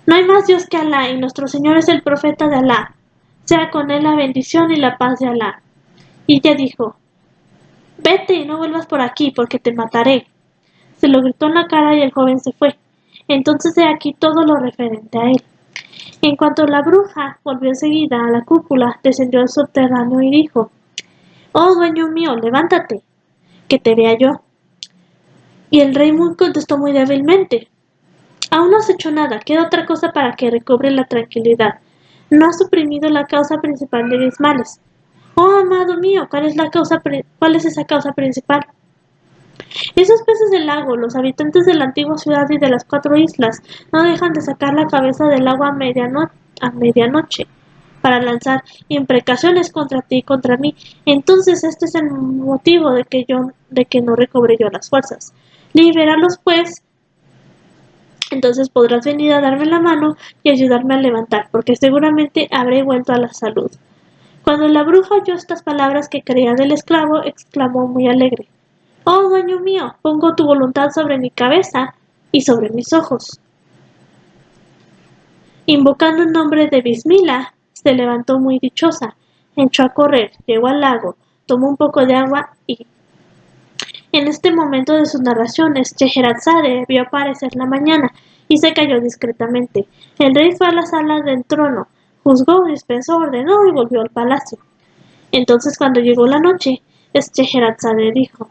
No hay más Dios que Alá y nuestro Señor es el profeta de Alá. Sea con él la bendición y la paz de Alá. Y ella dijo, vete y no vuelvas por aquí porque te mataré. Se lo gritó en la cara y el joven se fue. Entonces he aquí todo lo referente a él. En cuanto la bruja volvió enseguida a la cúpula, descendió al subterráneo y dijo, «Oh, dueño mío, levántate, que te vea yo». Y el rey contestó muy débilmente: «Aún no has hecho nada, queda otra cosa para que recobre la tranquilidad. No has suprimido la causa principal de mis males». «Oh, amado mío, ¿cuál es esa causa principal?» «Esos peces del lago, los habitantes de la antigua ciudad y de las 4 islas, no dejan de sacar la cabeza del agua a medianoche para lanzar imprecaciones contra ti y contra mí. Entonces este es el motivo de que no recobre yo las fuerzas. Libéralos, pues. Entonces podrás venir a darme la mano y ayudarme a levantar, porque seguramente habré vuelto a la salud». Cuando la bruja oyó estas palabras que creía del esclavo, exclamó muy alegre: «Oh, dueño mío, pongo tu voluntad sobre mi cabeza y sobre mis ojos». Invocando el nombre de Bismillah, se levantó muy dichosa, echó a correr, llegó al lago, tomó un poco de agua y... En este momento de sus narraciones, Scheherazade vio aparecer la mañana y se calló discretamente. El rey fue a la sala del trono, juzgó, dispensó, ordenó y volvió al palacio. Entonces, cuando llegó la noche, Scheherazade dijo: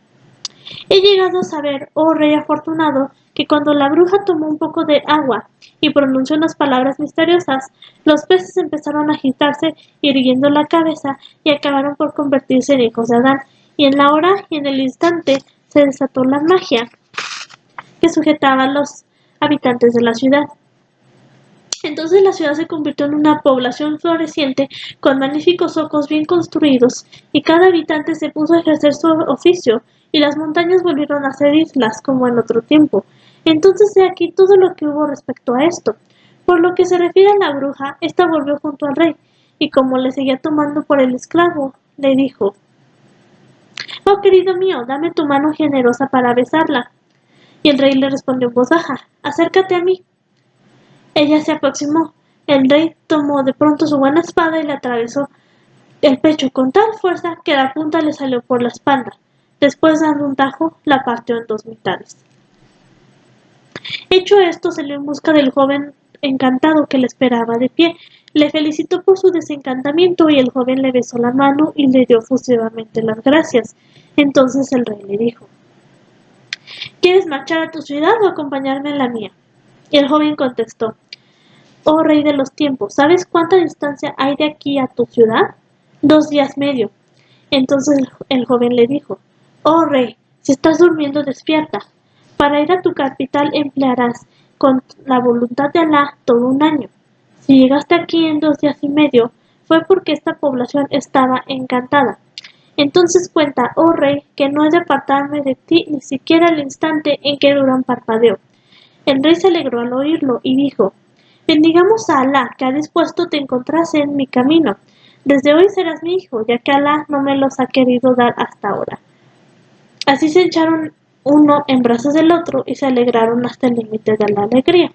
«He llegado a saber, oh rey afortunado, que cuando la bruja tomó un poco de agua y pronunció unas palabras misteriosas, los peces empezaron a agitarse, irguiendo la cabeza, y acabaron por convertirse en hijos de Adán, y en la hora y en el instante se desató la magia que sujetaba a los habitantes de la ciudad. Entonces la ciudad se convirtió en una población floreciente con magníficos zocos bien construidos, y cada habitante se puso a ejercer su oficio, y las montañas volvieron a ser islas como en otro tiempo. Entonces he aquí todo lo que hubo respecto a esto. Por lo que se refiere a la bruja, ésta volvió junto al rey, y como le seguía tomando por el esclavo, le dijo: «Oh, querido mío, dame tu mano generosa para besarla». Y el rey le respondió en voz baja: «Acércate a mí». Ella se aproximó. El rey tomó de pronto su buena espada y le atravesó el pecho con tal fuerza que la punta le salió por la espalda. Después, dando un tajo, la partió en 2 mitades. Hecho esto, salió en busca del joven encantado que le esperaba de pie. Le felicitó por su desencantamiento y el joven le besó la mano y le dio efusivamente las gracias. Entonces el rey le dijo: «¿Quieres marchar a tu ciudad o acompañarme en la mía?». Y el joven contestó: «Oh rey de los tiempos, ¿sabes cuánta distancia hay de aquí a tu ciudad?». «2 días medio». Entonces el joven le dijo: «Oh rey, si estás durmiendo, despierta. Para ir a tu capital emplearás, con la voluntad de Alá, todo un año. Si llegaste aquí en 2 días y medio, fue porque esta población estaba encantada. Entonces cuenta, oh rey, que no he de apartarme de ti ni siquiera el instante en que dura un parpadeo». El rey se alegró al oírlo y dijo: «Bendigamos a Alá, que ha dispuesto te encontrase en mi camino. Desde hoy serás mi hijo, ya que Alá no me los ha querido dar hasta ahora». Así se echaron uno en brazos del otro y se alegraron hasta el límite de la alegría.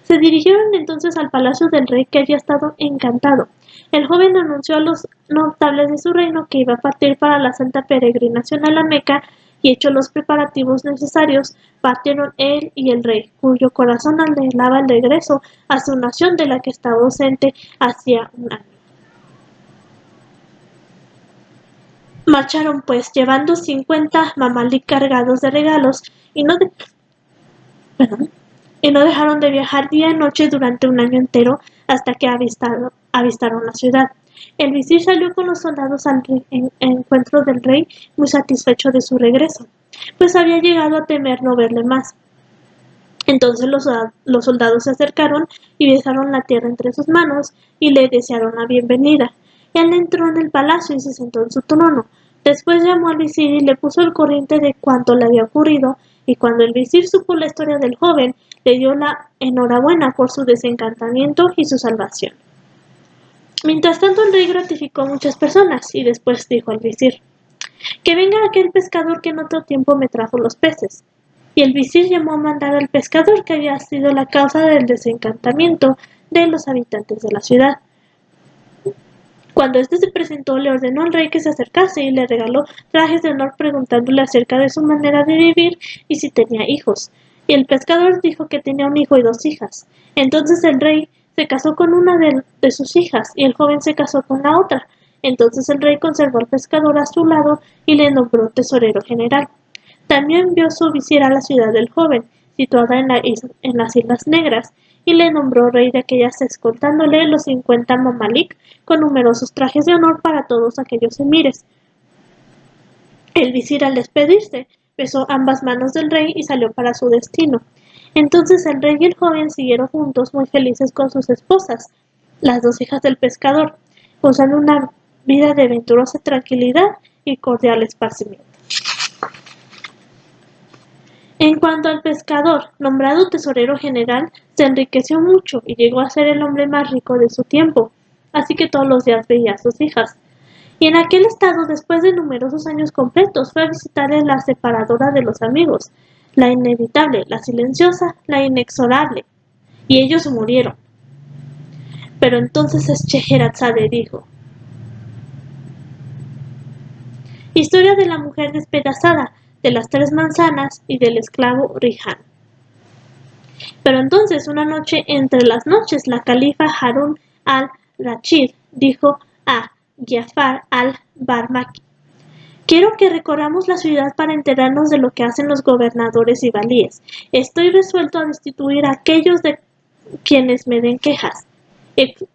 Se dirigieron entonces al palacio del rey, que había estado encantado. El joven anunció a los notables de su reino que iba a partir para la santa peregrinación a la Meca, y hechos los preparativos necesarios, partieron él y el rey, cuyo corazón anhelaba el regreso a su nación de la que estaba ausente hacía un año. Marcharon pues, llevando 50 mamalí cargados de regalos, y no dejaron de viajar día y noche durante un año entero, hasta que avistaron la ciudad. El visir salió con los soldados al encuentro del rey, muy satisfecho de su regreso, pues había llegado a temer no verle más. Entonces los soldados se acercaron y besaron la tierra entre sus manos y le desearon la bienvenida. Él entró en el palacio y se sentó en su trono. Después llamó al visir y le puso al corriente de cuanto le había ocurrido, y cuando el visir supo la historia del joven, le dio la enhorabuena por su desencantamiento y su salvación. Mientras tanto, el rey gratificó a muchas personas y después dijo al visir: «Que venga aquel pescador que en otro tiempo me trajo los peces». Y el visir llamó a mandar al pescador, que había sido la causa del desencantamiento de los habitantes de la ciudad. Cuando éste se presentó, le ordenó al rey que se acercase y le regaló trajes de honor, preguntándole acerca de su manera de vivir y si tenía hijos. Y el pescador dijo que tenía un hijo y 2 hijas. Entonces el rey se casó con una de sus hijas y el joven se casó con la otra. Entonces el rey conservó al pescador a su lado y le nombró tesorero general. También envió su visir a la ciudad del joven, situada en las Islas Negras, y le nombró rey de aquellas, escoltándole los 50 mamalik con numerosos trajes de honor para todos aquellos emires. El visir, al despedirse, besó ambas manos del rey y salió para su destino. Entonces el rey y el joven siguieron juntos, muy felices con sus esposas, las dos hijas del pescador, gozando una vida de venturosa tranquilidad y cordial esparcimiento. En cuanto al pescador, nombrado tesorero general, se enriqueció mucho y llegó a ser el hombre más rico de su tiempo, así que todos los días veía a sus hijas. Y en aquel estado, después de numerosos años completos, fue a visitarle la separadora de los amigos, la inevitable, la silenciosa, la inexorable, y ellos murieron. Pero entonces Scheherazade dijo: Historia de la mujer despedazada, de las 3 manzanas y del esclavo Rihan. Pero entonces, una noche entre las noches, la califa Harun al-Rashid dijo a Giafar al-Barmaki: Quiero que recorramos la ciudad para enterarnos de lo que hacen los gobernadores y valíes. Estoy resuelto a destituir a aquellos de quienes me den quejas.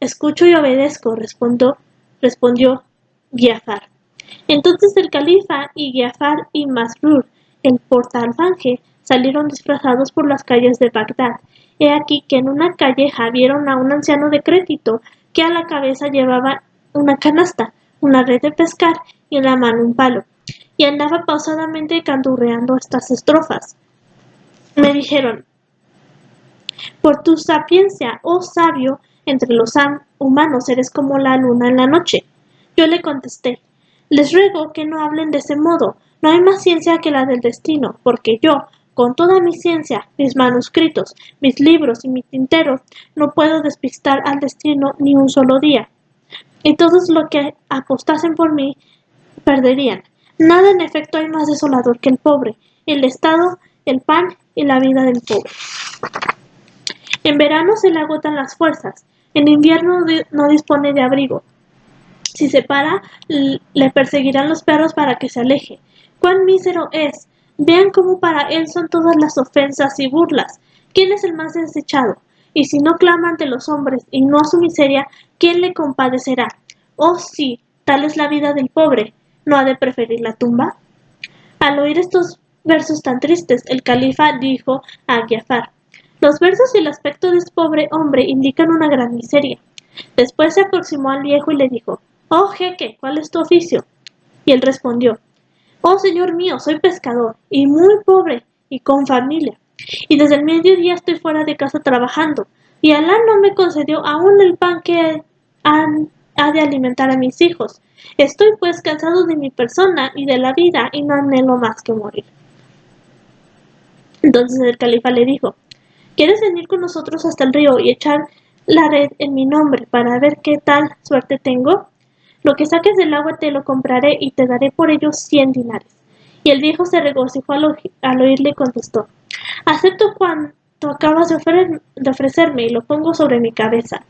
Escucho y obedezco, respondió Giafar. Entonces el califa y Giafar y Masrur, el portaalfanje, salieron disfrazados por las calles de Bagdad. He aquí que en una calleja vieron a un anciano decrépito que a la cabeza llevaba una canasta, una red de pescar y en la mano un palo, y andaba pausadamente canturreando estas estrofas. Me dijeron: Por tu sapiencia, oh sabio, entre los humanos eres como la luna en la noche. Yo le contesté: Les ruego que no hablen de ese modo, no hay más ciencia que la del destino, porque yo, con toda mi ciencia, mis manuscritos, mis libros y mi tintero, no puedo despistar al destino ni un solo día. Y todos los que apostasen por mí perderían. Nada en efecto hay más desolador que el pobre, el estado, el pan y la vida del pobre. En verano se le agotan las fuerzas, en invierno no dispone de abrigo. Si se para, le perseguirán los perros para que se aleje. ¡Cuán mísero es! Vean cómo para él son todas las ofensas y burlas. ¿Quién es el más desechado? Y si no clama ante los hombres y no a su miseria, ¿quién le compadecerá? Oh sí, tal es la vida del pobre. ¿No ha de preferir la tumba? Al oír estos versos tan tristes, el califa dijo a Giafar: Los versos y el aspecto de este pobre hombre indican una gran miseria. Después se aproximó al viejo y le dijo: Oh jeque, ¿cuál es tu oficio? Y él respondió: Oh señor mío, soy pescador, y muy pobre, y con familia. Y desde el mediodía estoy fuera de casa trabajando, y Alá no me concedió aún el pan que ha de alimentar a mis hijos. Estoy pues cansado de mi persona y de la vida, y no anhelo más que morir. Entonces el califa le dijo: ¿Quieres venir con nosotros hasta el río y echar la red en mi nombre para ver qué tal suerte tengo? Lo que saques del agua te lo compraré y te daré por ello 100 dinares. Y el viejo se regocijó al oírle y contestó: Acepto cuanto acabas de ofrecerme y lo pongo sobre mi cabeza.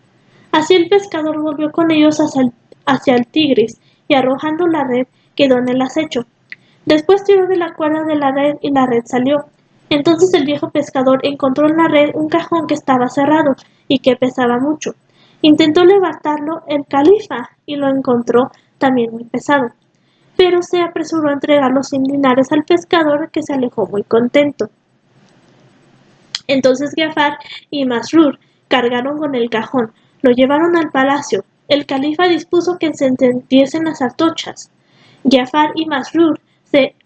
Así el pescador volvió con ellos hacia el Tigris y arrojando la red quedó en el acecho. Después tiró de la cuerda de la red y la red salió. Entonces el viejo pescador encontró en la red un cajón que estaba cerrado y que pesaba mucho. Intentó levantarlo el califa y lo encontró también muy pesado, pero se apresuró a entregar los 100 dinares al pescador, que se alejó muy contento. Entonces Giafar y Masrur cargaron con el cajón, lo llevaron al palacio. El califa dispuso que se encendiesen las antorchas. Giafar y Masrur se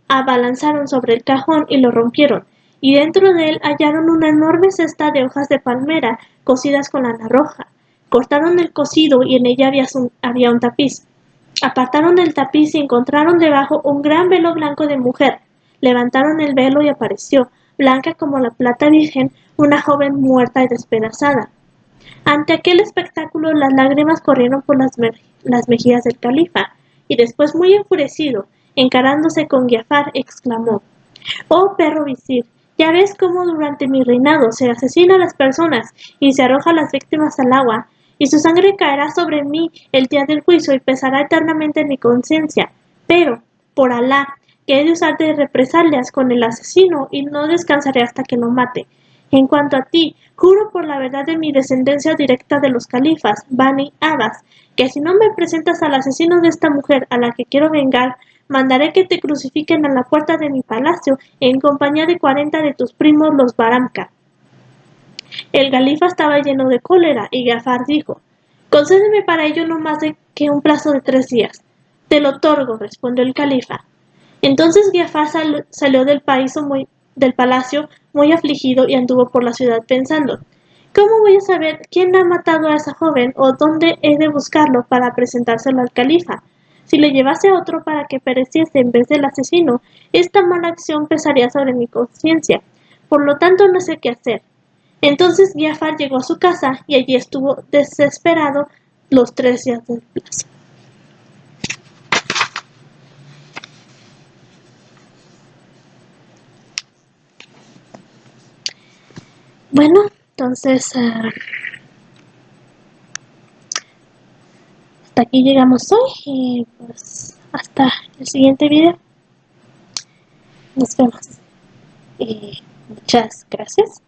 abalanzaron sobre el cajón y lo rompieron, y dentro de él hallaron una enorme cesta de hojas de palmera cosidas con lana roja. Cortaron el cosido y en ella había un tapiz. Apartaron el tapiz y encontraron debajo un gran velo blanco de mujer. Levantaron el velo y apareció, blanca como la plata virgen, una joven muerta y despedazada. Ante aquel espectáculo las lágrimas corrieron por las mejillas del califa, y después, muy enfurecido, encarándose con Giafar, exclamó: Oh perro visir, ya ves cómo durante mi reinado se asesina a las personas y se arroja a las víctimas al agua, y su sangre caerá sobre mí el día del juicio y pesará eternamente en mi conciencia. Pero, por Alá, que he de usar de represalias con el asesino y no descansaré hasta que lo mate. En cuanto a ti, juro por la verdad de mi descendencia directa de los califas, Bani Abbas, que si no me presentas al asesino de esta mujer a la que quiero vengar, mandaré que te crucifiquen a la puerta de mi palacio en compañía de 40 de tus primos los Baramka. El califa estaba lleno de cólera y Giafar dijo: «Concédeme para ello no más que un plazo de 3 días». «Te lo otorgo», respondió el califa. Entonces Giafar salió del palacio muy afligido y anduvo por la ciudad pensando: «¿Cómo voy a saber quién ha matado a esa joven o dónde he de buscarlo para presentárselo al califa? Si le llevase a otro para que pereciese en vez del asesino, esta mala acción pesaría sobre mi conciencia. Por lo tanto, no sé qué hacer». Entonces Giafar llegó a su casa y allí estuvo desesperado los 3 días del plazo. Bueno, entonces hasta aquí llegamos hoy y pues hasta el siguiente video. Nos vemos y muchas gracias.